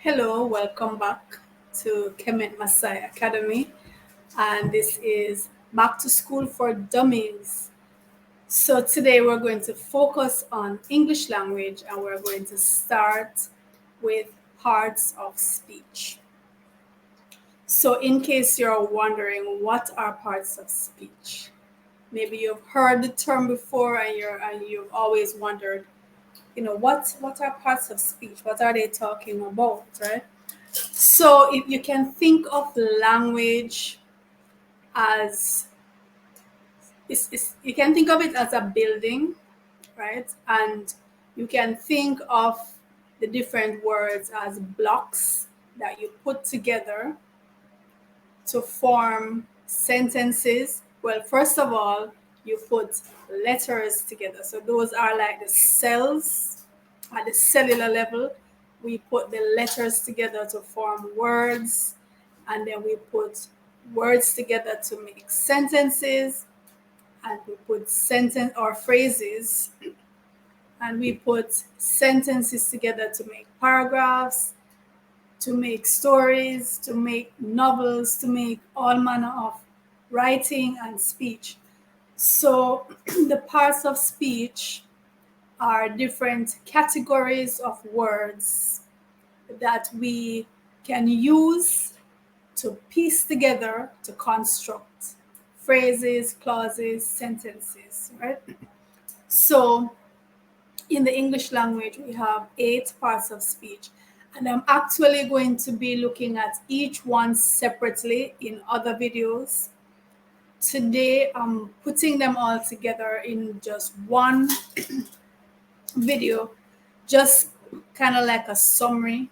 Hello, welcome back to Kemet Maasai Academy, and this is Back to School for Dummies. So today we're going to focus on English language, and we're going to start with parts of speech. So in case you're wondering, what are parts of speech? Maybe you've heard the term before and you've always wondered, what are parts of speech? What are they talking about, right? So if you can think of language as you can think of it as a building, right? And you can think of the different words as blocks that you put together to form sentences. Well, first of all, you put letters together. So those are like the cells at the cellular level. We put the letters together to form words, and then we put words together to make sentences, and we put sentence or phrases, and we put sentences together to make paragraphs, to make stories, to make novels, to make all manner of writing and speech. So the parts of speech are different categories of words that we can use to piece together to construct phrases, clauses, sentences, right? So in the English language, we have 8 parts of speech. And I'm actually going to be looking at each one separately in other videos. Today, I'm putting them all together in just one video, just kind of like a summary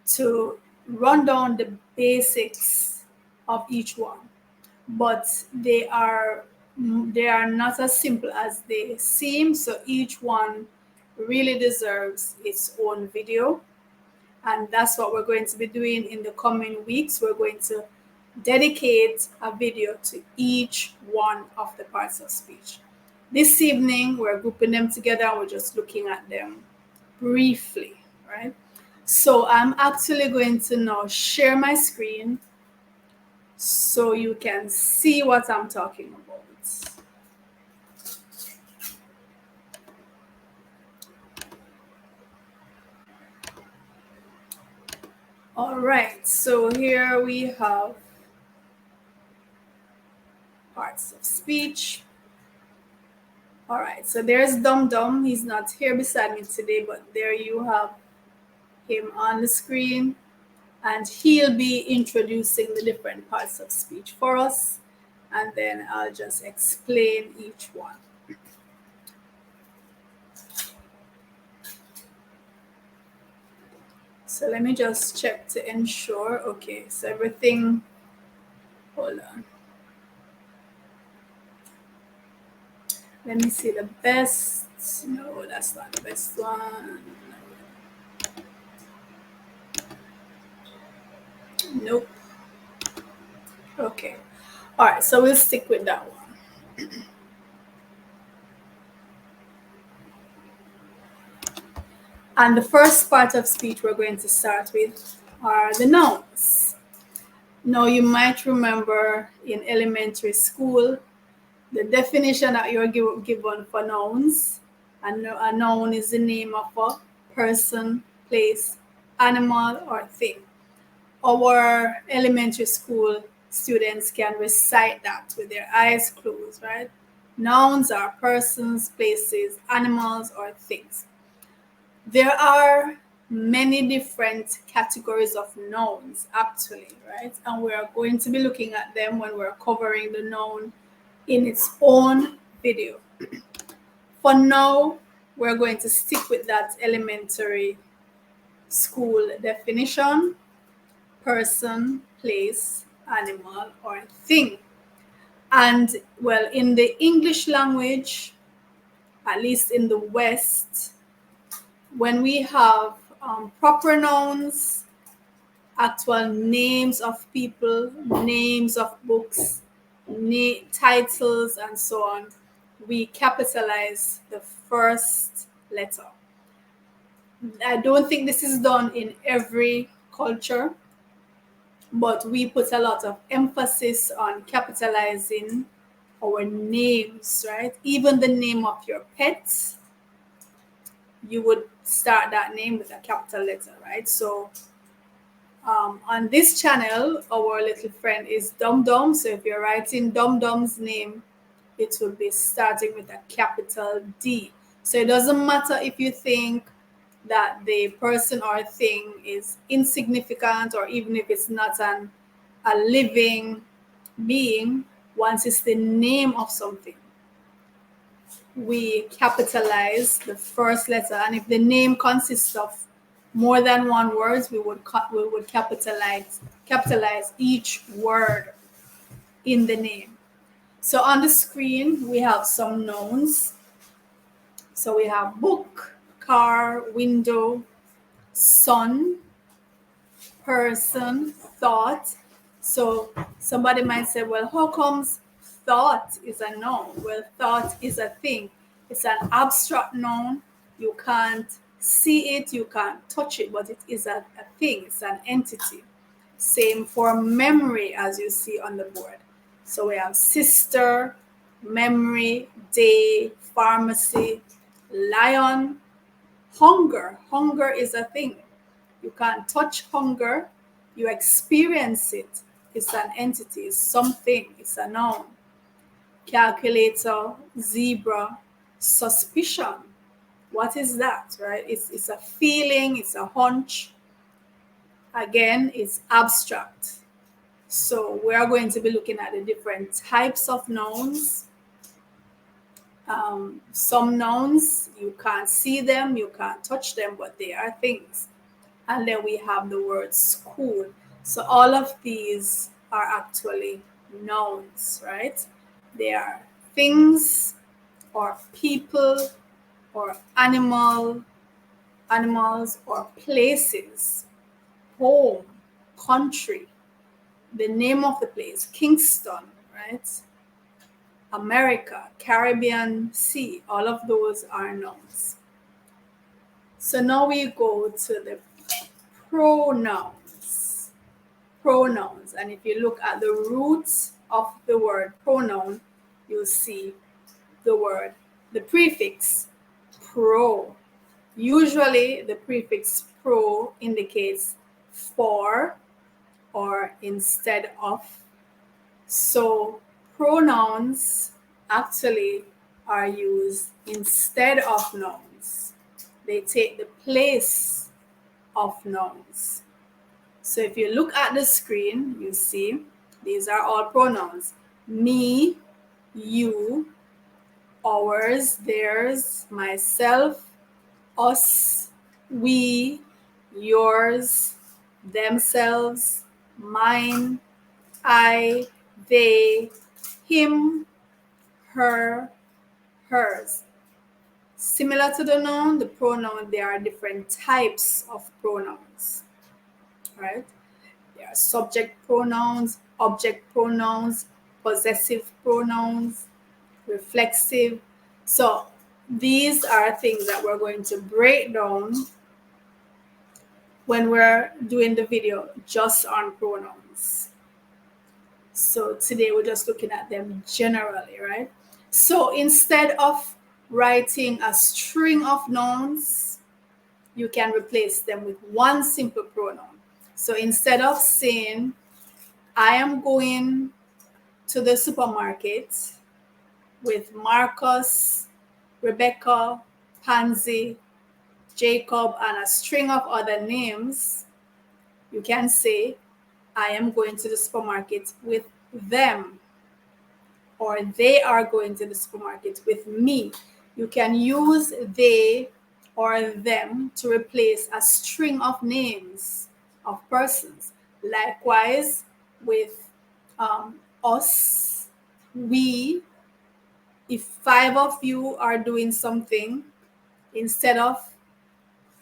to run down the basics of each one. But they are not as simple as they seem, so each one really deserves its own video. And that's what we're going to be doing in the coming weeks. We're going to dedicate a video to each one of the parts of speech. This evening, we're grouping them together and we're just looking at them briefly, right? So I'm actually going to now share my screen so you can see what I'm talking about. All right, so here we have parts of speech. All right, so there's Dum Dum. He's not here beside me today, but there you have him on the screen. And he'll be introducing the different parts of speech for us. And then I'll just explain each one. So let me just check to ensure. Okay, so everything, hold on. Let me see the best. No, that's not the best one. Nope. Okay. All right, so we'll stick with that one. And the first part of speech we're going to start with are the nouns. Now, you might remember in elementary school, the definition that you're given for nouns. And a noun is the name of a person, place, animal, or thing. Our elementary school students can recite that with their eyes closed, right? Nouns are persons, places, animals, or things. There are many different categories of nouns, actually, right? And we are going to be looking at them when we're covering the noun in its own video. For now, we're going to stick with that elementary school definition: person, place, animal, or thing. And well, in the English language, at least in the West, when we have proper nouns, actual names of people, names of books, titles, and so on, we capitalize the first letter. I don't think this is done in every culture, but we put a lot of emphasis on capitalizing our names, right? Even the name of your pets, you would start that name with a capital letter, right? So on this channel, our little friend is Dum Dum. So if you're writing Dum Dum's name, it will be starting with a capital D. So it doesn't matter if you think that the person or thing is insignificant, or even if it's not a living being, once it's the name of something, we capitalize the first letter. And if the name consists of more than one word, we would capitalize each word in the name. So on the screen, we have some nouns. So we have book, car, window, sun, person, thought. So somebody might say, well, how comes thought is a noun? Well, thought is a thing. It's an abstract noun. You can't see it, you can't touch it, but it is a thing. It's an entity. Same for memory, as you see on the board. So we have sister, memory, day, pharmacy, lion, hunger. Hunger is a thing. You can't touch hunger, you experience it. It's an entity, it's something, it's a noun. Calculator, zebra, suspicion. What is that, right? It's a feeling, it's a hunch. Again, it's abstract. So we are going to be looking at the different types of nouns. Some nouns, you can't see them, you can't touch them, but they are things. And then we have the word school. So all of these are actually nouns, right? They are things or people or animals or places, home, country, the name of the place, Kingston, right? America, Caribbean Sea, all of those are nouns. So now we go to the pronouns. Pronouns. And if you look at the roots of the word pronoun, you'll see the prefix pro. Usually the prefix pro indicates for or instead of. So pronouns actually are used instead of nouns. They take the place of nouns. So if you look at the screen, you see these are all pronouns. Me, you, ours, theirs, myself, us, we, yours, themselves, mine, I, they, him, her, hers. Similar to the noun, the pronoun, there are different types of pronouns, right? There are subject pronouns, object pronouns, possessive pronouns, reflexive. So these are things that we're going to break down when we're doing the video just on pronouns. So today we're just looking at them generally, right? So instead of writing a string of nouns, you can replace them with one simple pronoun. So instead of saying, I am going to the supermarket with Marcus, Rebecca, Pansy, Jacob, and a string of other names, you can say, I am going to the supermarket with them, or they are going to the supermarket with me. You can use they or them to replace a string of names of persons. Likewise, with us, we, if 5 of you are doing something, instead of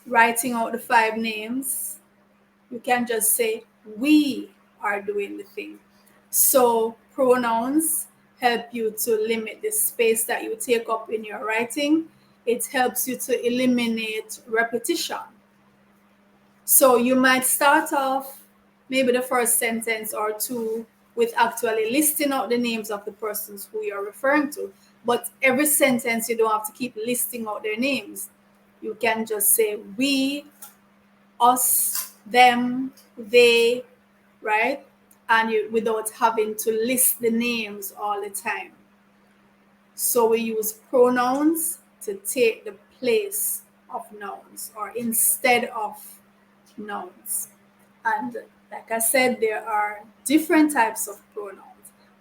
writing out the 5 names, you can just say, we are doing the thing. So pronouns help you to limit the space that you take up in your writing. It helps you to eliminate repetition. So you might start off maybe the first sentence or two with actually listing out the names of the persons who you're referring to. But every sentence, you don't have to keep listing out their names. You can just say we, us, them, they, right? And without having to list the names all the time. So we use pronouns to take the place of nouns or instead of nouns. And like I said, there are different types of pronouns.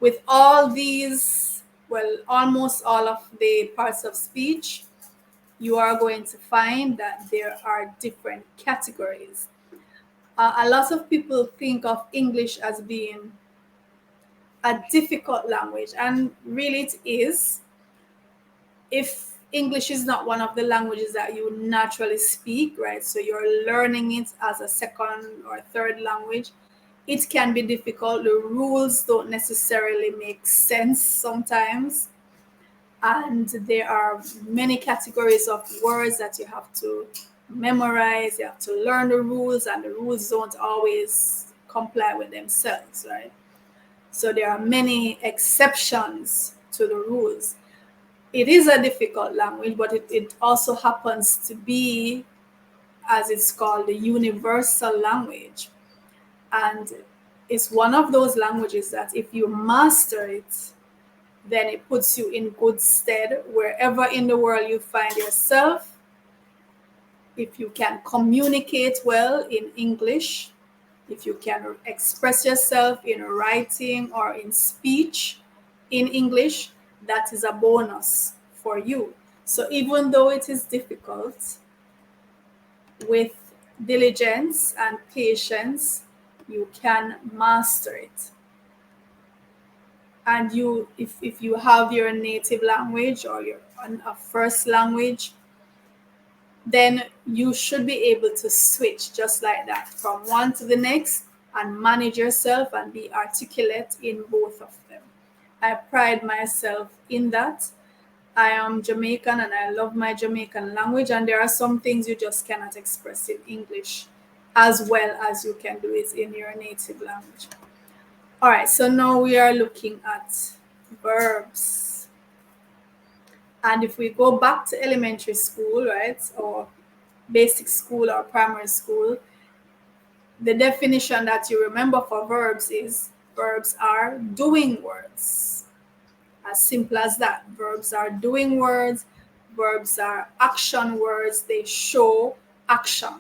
With all these, well, almost all of the parts of speech, you are going to find that there are different categories. A lot of people think of English as being a difficult language, and really it is. If English is not one of the languages that you naturally speak, right? So you're learning it as a second or third language, it can be difficult. The rules don't necessarily make sense sometimes. And there are many categories of words that you have to memorize, you have to learn the rules, and the rules don't always comply with themselves, right? So there are many exceptions to the rules. It is a difficult language, but it also happens to be, as it's called, the universal language. And it's one of those languages that if you master it, then it puts you in good stead wherever in the world you find yourself. If you can communicate well in English, if you can express yourself in writing or in speech in English, that is a bonus for you. So even though it is difficult, with diligence and patience, you can master it. And if you have your native language or your a first language, then you should be able to switch just like that from one to the next and manage yourself and be articulate in both of them. I pride myself in that. I am Jamaican and I love my Jamaican language, and there are some things you just cannot express in English as well as you can do it in your native language. All right, so now we are looking at verbs. And if we go back to elementary school, right, or basic school or primary school, the definition that you remember for verbs is verbs are doing words. As simple as that. Verbs are doing words. Verbs are action words. They show action.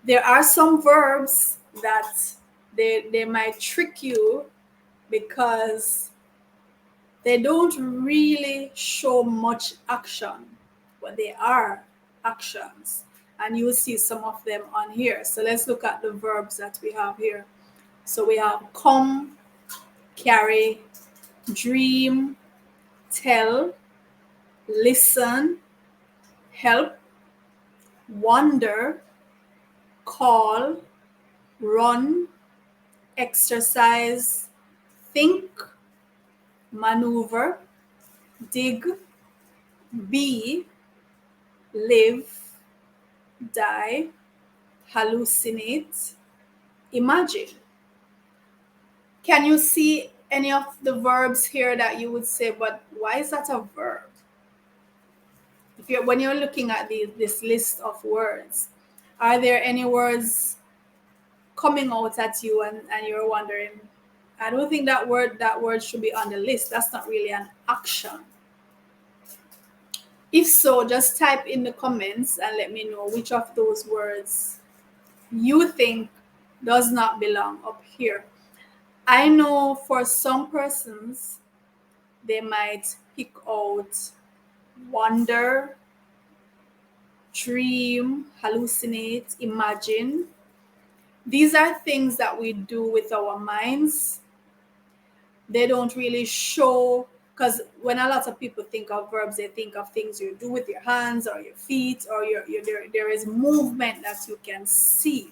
There are some verbs that they might trick you because they don't really show much action, but they are actions. And you will see some of them on here. So let's look at the verbs that we have here. So we have come, carry, dream, tell, listen, help, wonder, call, run, exercise, think, maneuver, dig, be, live, die, hallucinate, imagine. Can you see any of the verbs here that you would say, but why is that a verb? When you're looking at this list of words, are there any words coming out at you and you're wondering, I don't think that word should be on the list. That's not really an action. If so, just type in the comments and let me know which of those words you think does not belong up here. I know for some persons, they might pick out wonder, dream, hallucinate, imagine. These are things that we do with our minds. They don't really show, because when a lot of people think of verbs, they think of things you do with your hands or your feet, or there is movement that you can see.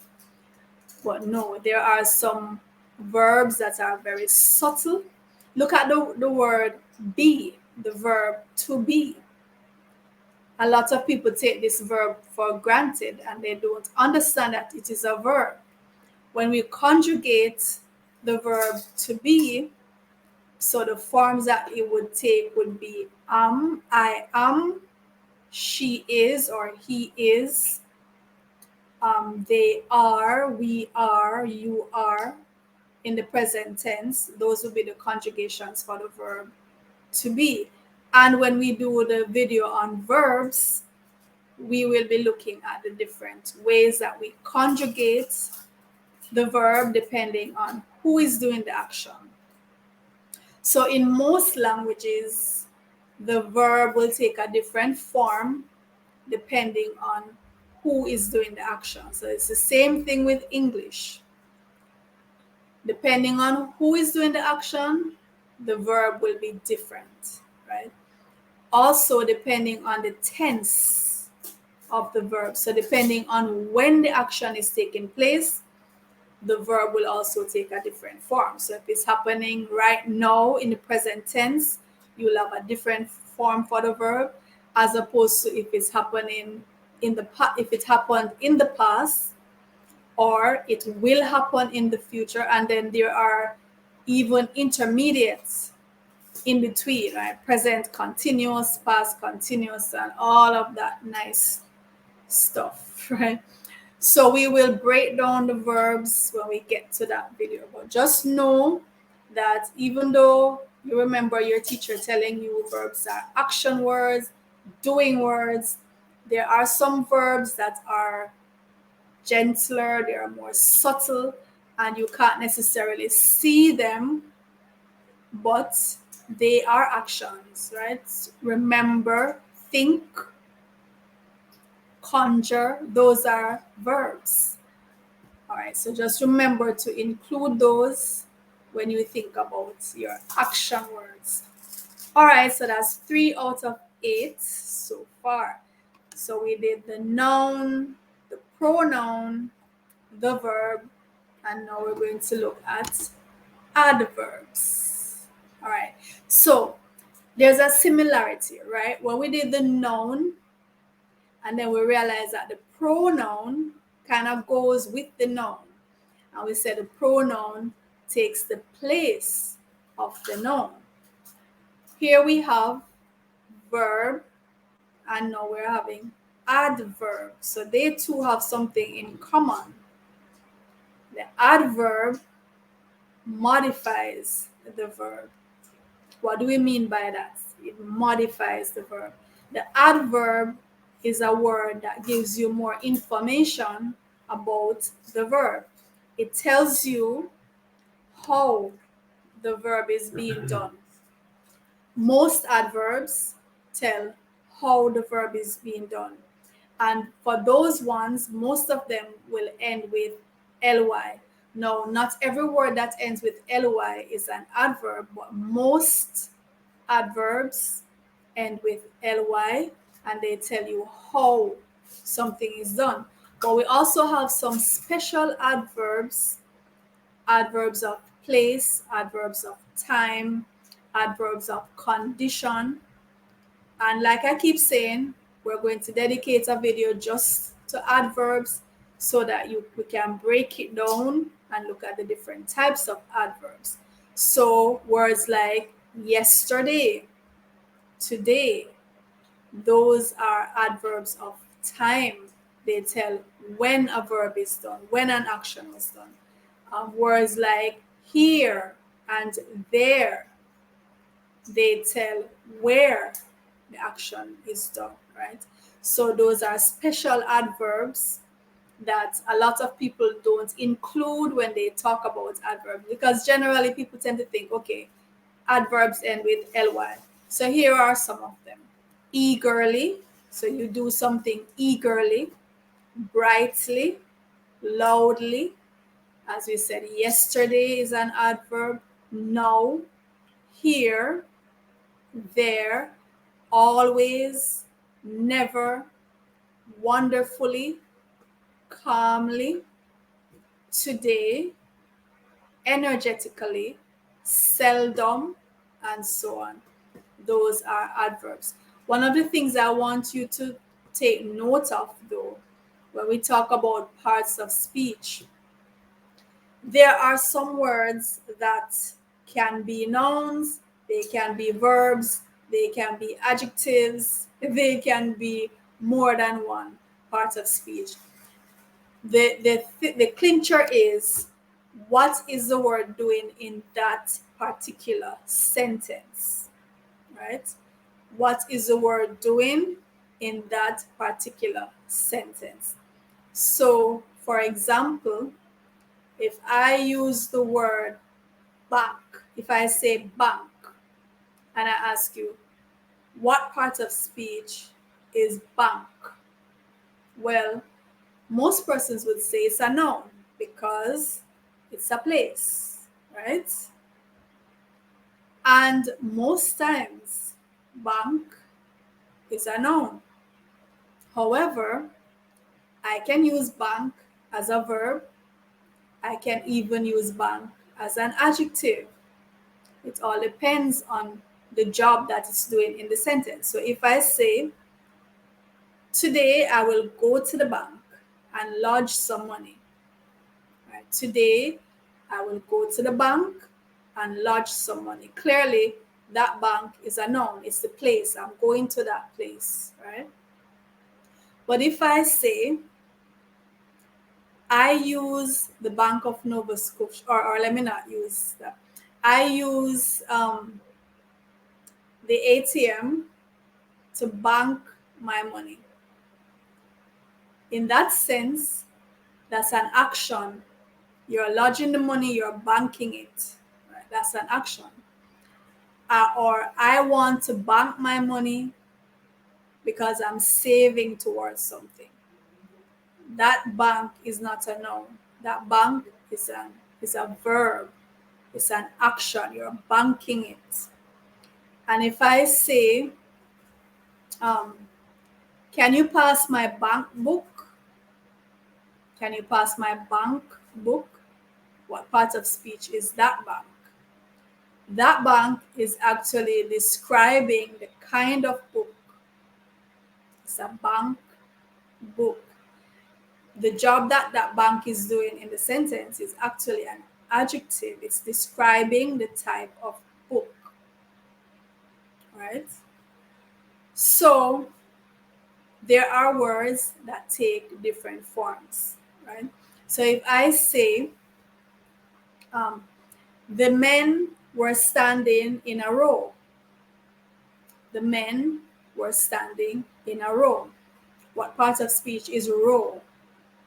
But no, there are some verbs that are very subtle. Look at the word be, the verb to be. A lot of people take this verb for granted and they don't understand that it is a verb. When we conjugate the verb to be, so the forms that it would take would be I am, she is or he is, they are, we are, you are. In the present tense, those would be the conjugations for the verb to be. And when we do the video on verbs, we will be looking at the different ways that we conjugate the verb depending on who is doing the action. So in most languages, the verb will take a different form depending on who is doing the action. So it's the same thing with English. Depending on who is doing the action, the verb will be different, right? Also, depending on the tense of the verb. So depending on when the action is taking place, the verb will also take a different form. So if it's happening right now in the present tense, you'll have a different form for the verb, as opposed to if it's happening if it happened in the past, or it will happen in the future, and then there are even intermediates in between, right? Present continuous, past continuous, and all of that nice stuff, right? So we will break down the verbs when we get to that video. But just know that even though you remember your teacher telling you verbs are action words, doing words, there are some verbs that are gentler, they are more subtle, and you can't necessarily see them, but they are actions, right? Remember, think, conjure, those are verbs. All right, so just remember to include those when you think about your action words. All right, so that's 3 out of 8 so far. So we did the noun, the pronoun, the verb, and now we're going to look at adverbs. All right, so there's a similarity, right? When we did the noun, and then we realized that the pronoun kind of goes with the noun. And we said the pronoun takes the place of the noun. Here we have verb, and now we're having adverb. So they too have something in common. The adverb modifies the verb. What do we mean by that? It modifies the verb. The adverb is a word that gives you more information about the verb. It tells you how the verb is being done. Most adverbs tell how the verb is being done. And for those ones, most of them will end with ly. No, not every word that ends with ly is an adverb, but most adverbs end with ly, and they tell you how something is done. But we also have some special adverbs, adverbs of place, adverbs of time, adverbs of condition. And like I keep saying, we're going to dedicate a video just to adverbs so that we can break it down and look at the different types of adverbs. So words like yesterday, today, those are adverbs of time. They tell when a verb is done, when an action is done. Words like here and there, they tell where the action is done, right? So those are special adverbs that a lot of people don't include when they talk about adverbs, because generally people tend to think, okay, adverbs end with ly. So here are some of them. Eagerly, so you do something eagerly. Brightly, loudly, as we said, yesterday is an adverb. Now, here, there, always, never, wonderfully, calmly, today, energetically, seldom, and so on. Those are adverbs. One of the things I want you to take note of, though, when we talk about parts of speech, there are some words that can be nouns, they can be verbs, they can be adjectives, they can be more than one part of speech. The clincher is, what is the word doing in that particular sentence, right? What is the word doing in that particular sentence? So, for example, if I use the word bank, if I say bank, and I ask you, what part of speech is bank? Well, most persons would say it's a noun because it's a place, right? And most times, bank is a noun. However, I can use bank as a verb. I can even use bank as an adjective. It all depends on the job that it's doing in the sentence. So if I say, today I will go to the bank and lodge some money. Right? Today I will go to the bank and lodge some money. Clearly, that bank is a noun. It's the place. I'm going to that place, right? But if I say, I use the Bank of Nova Scotia, or let me not use that. I use the ATM to bank my money. In that sense, that's an action. You're lodging the money, you're banking it. Right? That's an action. Or I want to bank my money because I'm saving towards something. That bank is not a noun. That bank is a verb. It's an action. You're banking it. And if I say, can you pass my bank book? Can you pass my bank book? What part of speech is that bank? That bank is actually describing the kind of book. It's a bank book. The job that that bank is doing in the sentence is actually an adjective. It's describing the type of book, right? So there are words that take different forms, right? So if I say, the men were standing in a row. The men were standing in a row. What part of speech is row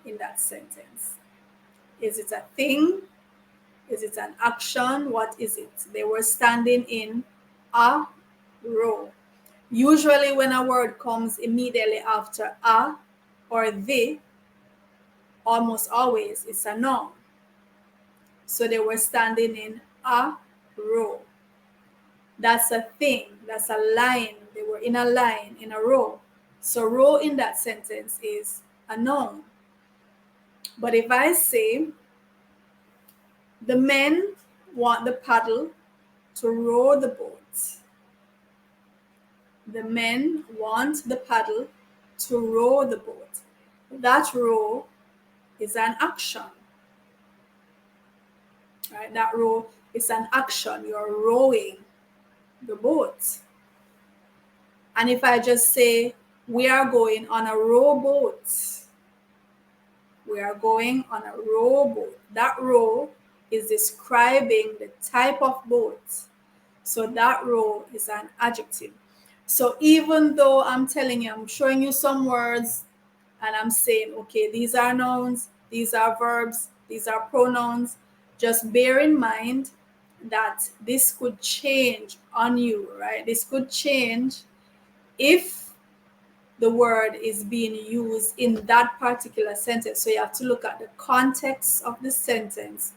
in that sentence? Is it a thing? Is it an action? What is it? They were standing in a row. Usually, when a word comes immediately after a or the, almost always it's a noun. So they were standing in a row. That's a thing. That's a line. They were in a line, in a row. So row in that sentence is a noun. But if I say, the men want the paddle to row the boat. The men want the paddle to row the boat. That row is an action. Right? That row is an action. You're rowing the boat. And if I just say, we are going on a rowboat. We are going on a rowboat. That row is describing the type of boat. So that row is an adjective. So even though I'm telling you, I'm showing you some words and I'm saying, okay, these are nouns, these are verbs, these are pronouns, just bear in mind that this could change on you, right? This could change if the word is being used in that particular sentence. So you have to look at the context of the sentence,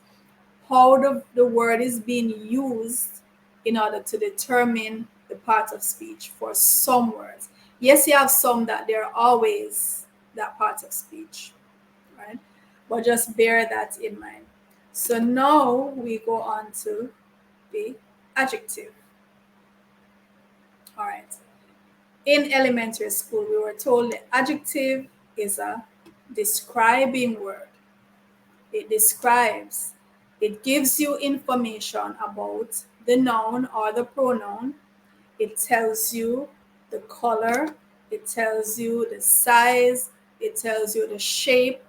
how the word is being used in order to determine the part of speech for some words. Yes, you have some that they're always that part of speech, right? But just bear that in mind. So now we go on to the adjective. All right. In elementary school, we were told the adjective is a describing word. It describes, it gives you information about the noun or the pronoun. It tells you the color, it tells you the size, it tells you the shape,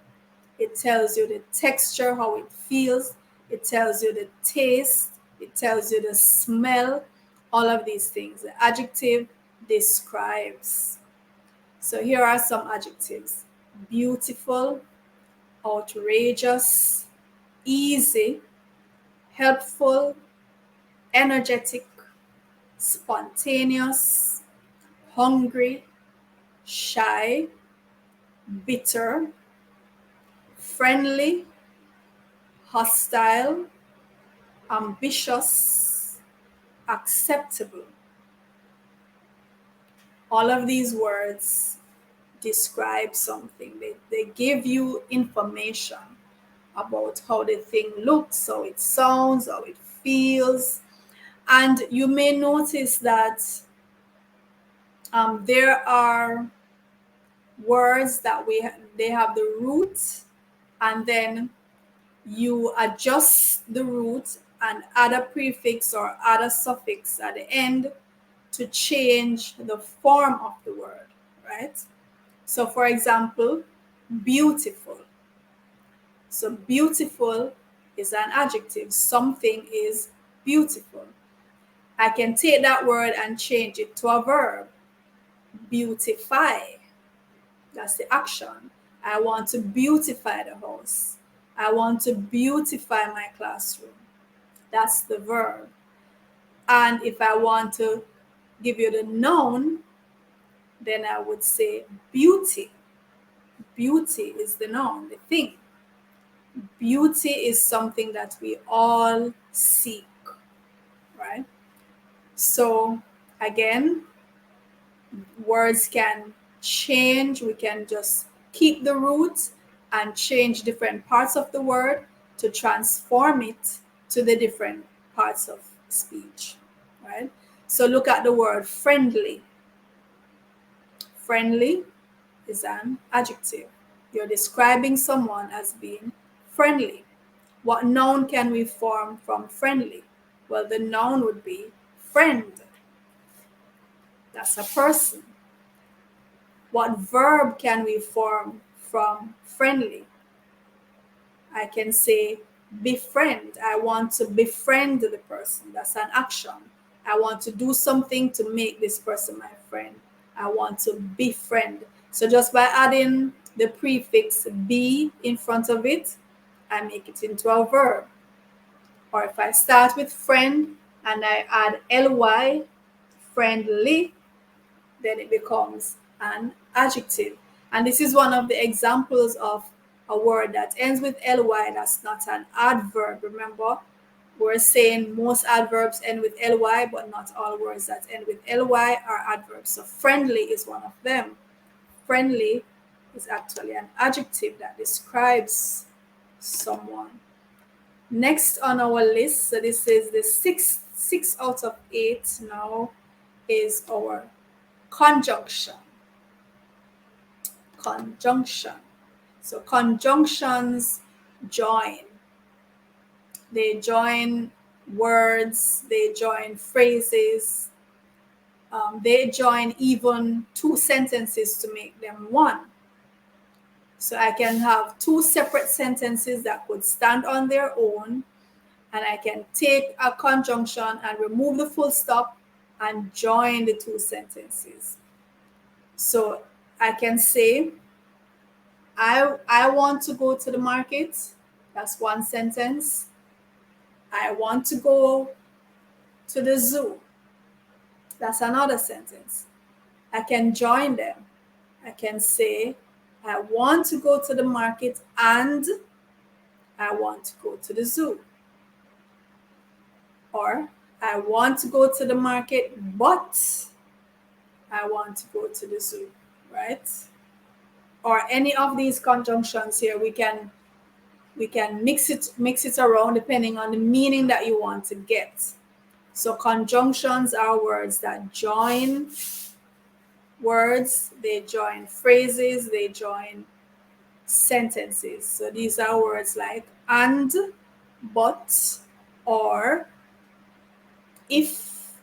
it tells you the texture, how it feels, it tells you the taste, it tells you the smell, all of these things. The adjective describes. So here are some adjectives: beautiful, outrageous, easy, helpful, energetic, spontaneous, hungry, shy, bitter, friendly, hostile, ambitious, acceptable. All of these words describe something. They give you information about how the thing looks, how it sounds, how it feels. And you may notice that there are words that they have the root, and then you adjust the root and add a prefix or add a suffix at the end to change the form of the word, right? So for example, beautiful. So beautiful is an adjective. Something is beautiful. I can take that word and change it to a verb. Beautify. That's the action. I want to beautify the house. I want to beautify my classroom. That's the verb. And if I want to give you the noun, then I would say beauty. Beauty is the noun, the thing. Beauty is something that we all seek, right? So again, words can change. We can just keep the root and change different parts of the word to transform it to the different parts of speech, right? So look at the word friendly. Friendly is an adjective. You're describing someone as being friendly. What noun can we form from friendly? Well, the noun would be friend. That's a person. What verb can we form from friendly? I can say befriend. I want to befriend the person. That's an action. I want to do something to make this person my friend. I want to befriend. So just by adding the prefix be in front of it, I make it into a verb. Or if I start with friend and I add ly, friendly, then it becomes an adjective. And this is one of the examples of a word that ends with ly that's not an adverb. Remember, we're saying most adverbs end with ly, but not all words that end with ly are adverbs. So friendly is one of them. Friendly is actually an adjective that describes someone. Next on our list, so this is the six out of 8 now, is our conjunction. Conjunction. So conjunctions join. They join words, they join phrases, they join even two sentences to make them one. So I can have two separate sentences that could stand on their own, and I can take a conjunction and remove the full stop and join the two sentences. So I can say, I want to go to the market. That's one sentence. I want to go to the zoo. That's another sentence. I can join them. I can say, I want to go to the market and I want to go to the zoo. Or I want to go to the market, but I want to go to the zoo, right? Or any of these conjunctions here, we can mix it around depending on the meaning that you want to get. So conjunctions are words that join words, they join phrases, they join sentences. So these are words like and, but, or, if,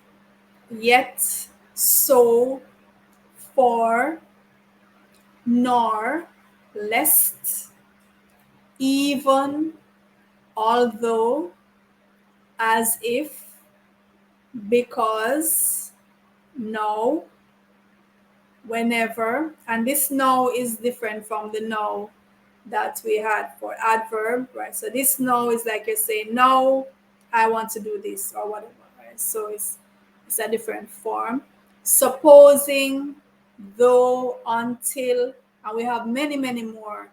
yet, so, for, nor, lest, even, although, as if, because, no, whenever. And this now is different from the now that we had for adverb, right? So this now is like you're saying, no, I want to do this or whatever, right? So it's a different form. Supposing, though, until, and we have many, many more.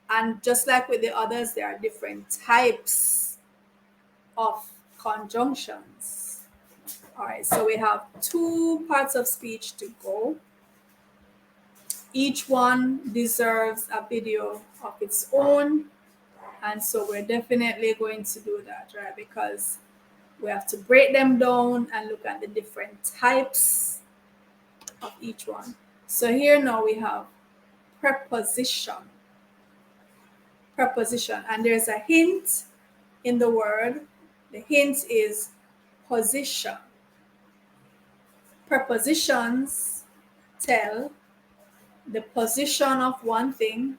And just like with the others, there are different types of conjunctions. All right, so we have 2 parts of speech to go. Each one deserves a video of its own. And so we're definitely going to do that, right? Because we have to break them down and look at the different types of each one. So here now we have preposition. Preposition. And there's a hint in the word. The hint is position. Prepositions tell the position of one thing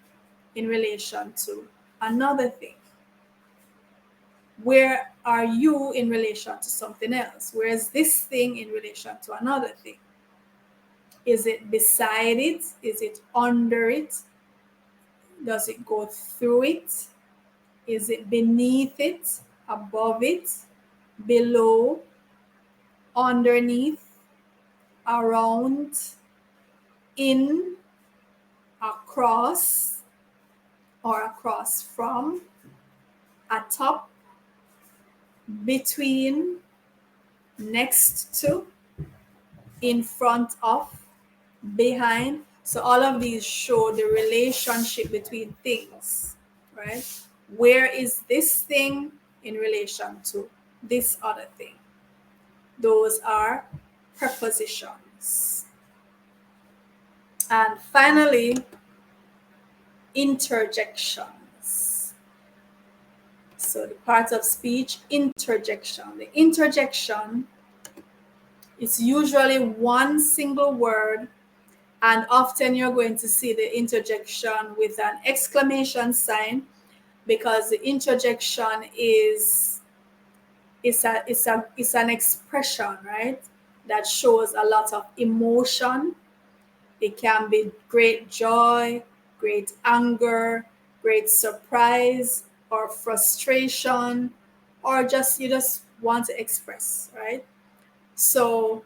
in relation to another thing. Where are you in relation to something else? Where is this thing in relation to another thing? Is it beside it? Is it under it? Does it go through it? Is it beneath it? Above it? Below? Underneath? Around? In? Across? Or across from? Atop? Between? Next to? In front of? Behind? So all of these show the relationship between things, right? Where is this thing in relation to this other thing? Those are prepositions. And finally, interjections. So the part of speech, interjection. The interjection is usually one single word, and often you're going to see the interjection with an exclamation sign, because the interjection is an expression, right, that shows a lot of emotion. It can be great joy, great anger, great surprise, or frustration, or just you just want to express, right? So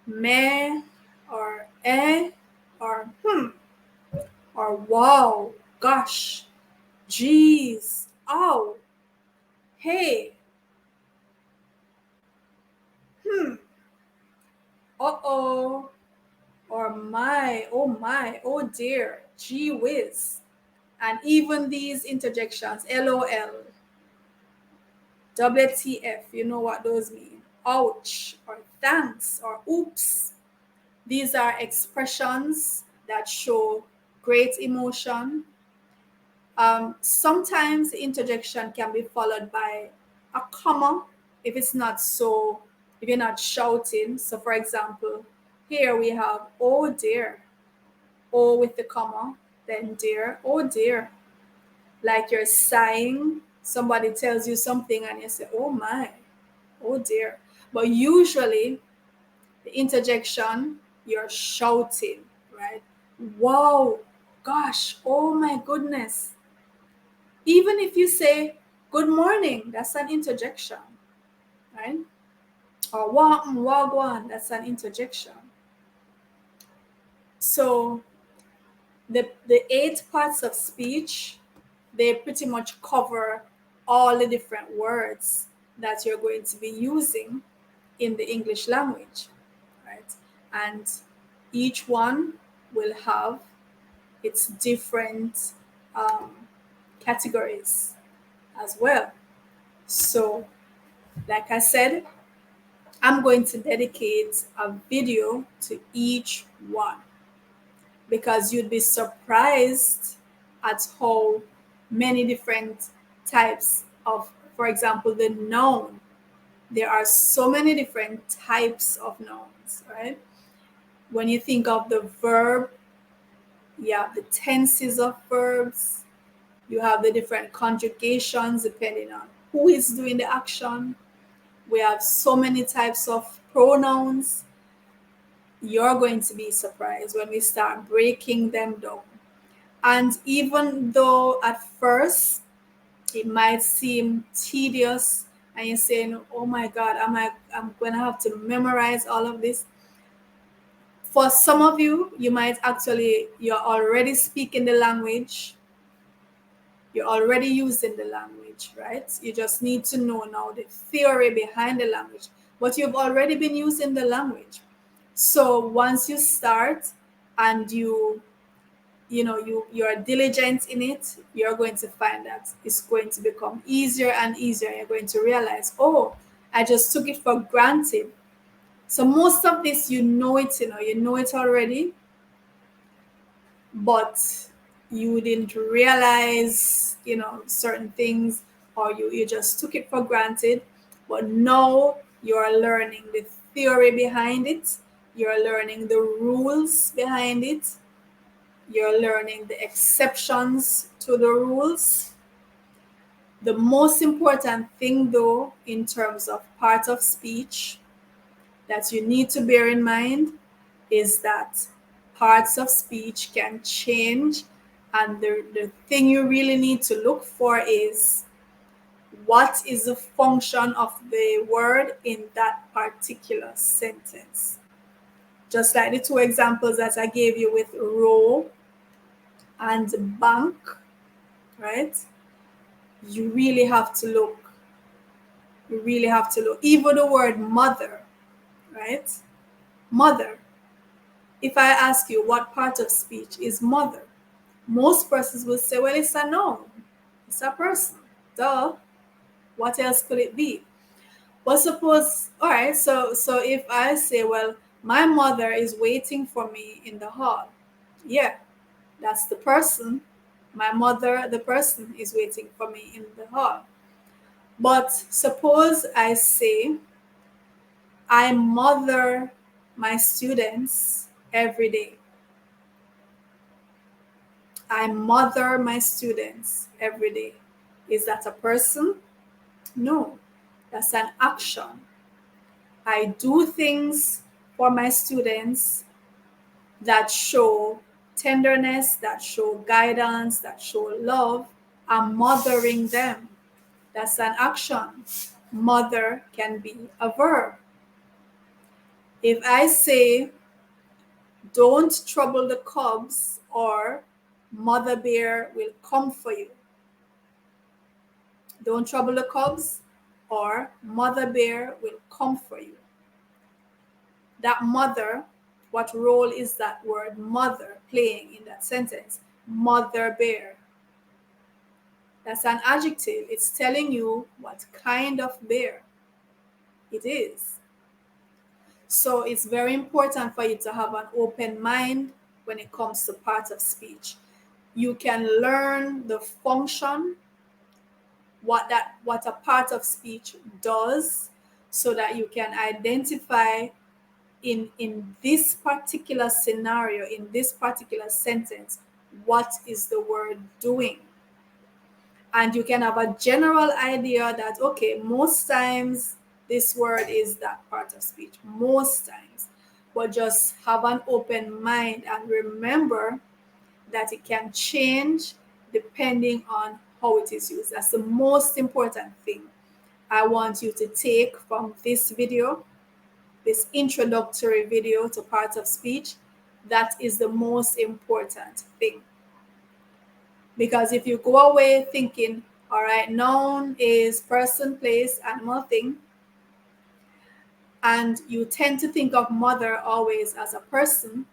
meh, or or or wow, gosh, geez, oh, hey, uh-oh, or my, oh dear, gee whiz. And even these interjections, LOL, WTF, you know what those mean. Ouch, or thanks, or oops. These are expressions that show great emotion. Sometimes the interjection can be followed by a comma if it's not so, if you're not shouting. So for example, here we have oh dear, oh with the comma, then dear, oh dear. Like you're sighing, somebody tells you something and you say, oh my, oh dear. But usually the interjection, you're shouting, right? Wow, gosh, oh my goodness. Even if you say good morning, that's an interjection, right? Or wagwan, that's an interjection. So the 8 parts of speech, they pretty much cover all the different words that you're going to be using in the English language, right? And each one will have its different categories as well. So, like I said, I'm going to dedicate a video to each one, because you'd be surprised at how many different types of, for example, the noun. There are so many different types of nouns, right? When you think of the verb, you have the tenses of verbs, you have the different conjugations depending on who is doing the action. We have so many types of pronouns. You're going to be surprised when we start breaking them down. And even though at first it might seem tedious and you're saying, oh my God, I'm going to have to memorize all of this. For some of you, you might actually, you're already speaking the language. You're already using the language, right? You just need to know now the theory behind the language. But you've already been using the language. So once you start and you're diligent in it, you're going to find that it's going to become easier and easier. You're going to realize, oh, I just took it for granted. So most of this, you know it already, but you didn't realize, certain things, or you just took it for granted. But now you're learning the theory behind it. You're learning the rules behind it. You're learning the exceptions to the rules. The most important thing, though, in terms of part of speech that you need to bear in mind is that parts of speech can change. And the thing you really need to look for is what is the function of the word in that particular sentence. Just like the two examples that I gave you with row and bank, right? You really have to look. You really have to look. Even the word mother, right? Mother. If I ask you what part of speech is mother, most persons will say, well, it's a noun. It's a person. Duh. What else could it be? But suppose, all right, so if I say, well, my mother is waiting for me in the hall. Yeah, that's the person. My mother, the person, is waiting for me in the hall. But suppose I say, I mother my students every day. I mother my students every day. Is that a person? No, that's an action. I do things for my students that show tenderness, that show guidance, that show love. I'm mothering them. That's an action. Mother can be a verb. If I say, don't trouble the cubs, or mother bear will come for you. Don't trouble the cubs, or mother bear will come for you. That mother, what role is that word mother playing in that sentence? Mother bear. That's an adjective. It's telling you what kind of bear it is. So it's very important for you to have an open mind when it comes to part of speech. You can learn the function, what a part of speech does, so that you can identify in this particular scenario, in this particular sentence, what is the word doing. And you can have a general idea that, okay, most times this word is that part of speech, most times. But just have an open mind and remember that it can change depending on how it is used. That's the most important thing I want you to take from this video, this introductory video to part of speech. That is the most important thing. Because if you go away thinking, all right, noun is person, place, animal, thing, and you tend to think of mother always as a person,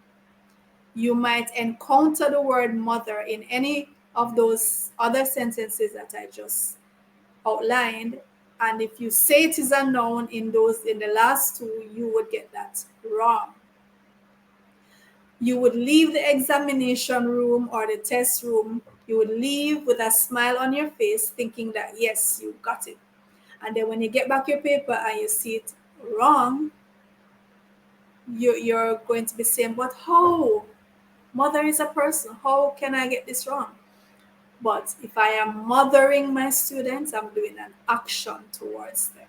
you might encounter the word mother in any of those other sentences that I just outlined, And if you say it is a noun in the last two, you would get that wrong. You would leave the examination room or the test room, you would leave with a smile on your face thinking that yes, you got it. And then when you get back your paper and you see it wrong, you're going to be saying, but how? Mother is a person. How can I get this wrong? But if I am mothering my students, I'm doing an action towards them,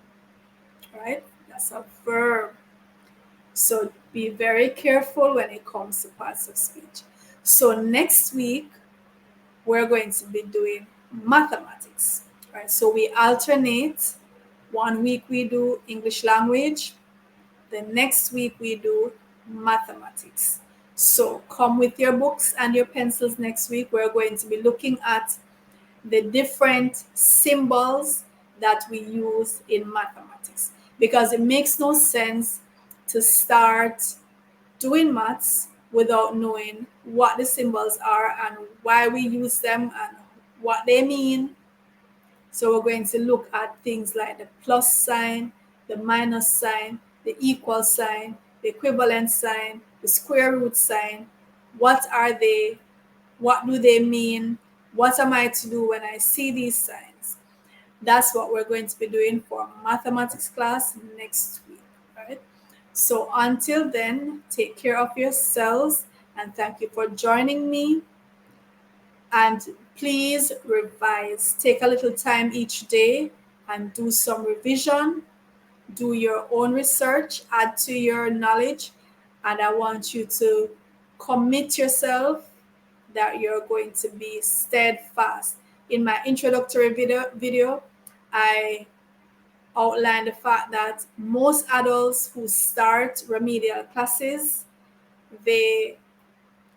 right? That's a verb. So be very careful when it comes to parts of speech. So next week, we're going to be doing mathematics, right? So we alternate. 1 week we do English language. The next week we do mathematics. So come with your books and your pencils next week. We're going to be looking at the different symbols that we use in mathematics, because it makes no sense to start doing maths without knowing what the symbols are and why we use them and what they mean. So we're going to look at things like the plus sign, the minus sign, the equal sign, the equivalent sign, the square root sign. What are they? What do they mean? What am I to do when I see these signs? That's what we're going to be doing for mathematics class next week, right? So until then, take care of yourselves and thank you for joining me. And please revise. Take a little time each day and do some revision. Do your own research, add to your knowledge, and I want you to commit yourself that you're going to be steadfast. In my introductory video, I outlined the fact that most adults who start remedial classes, they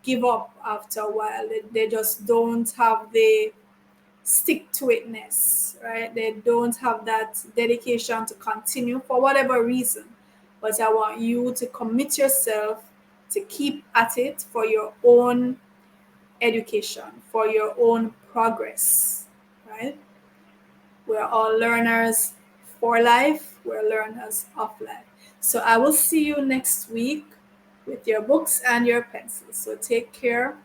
give up after a while. They just don't have the stick to itness, right? They don't have that dedication to continue for whatever reason. But I want you to commit yourself to keep at it for your own education, for your own progress, right? We're all learners for life, we're learners of life. So I will see you next week with your books and your pencils. So take care.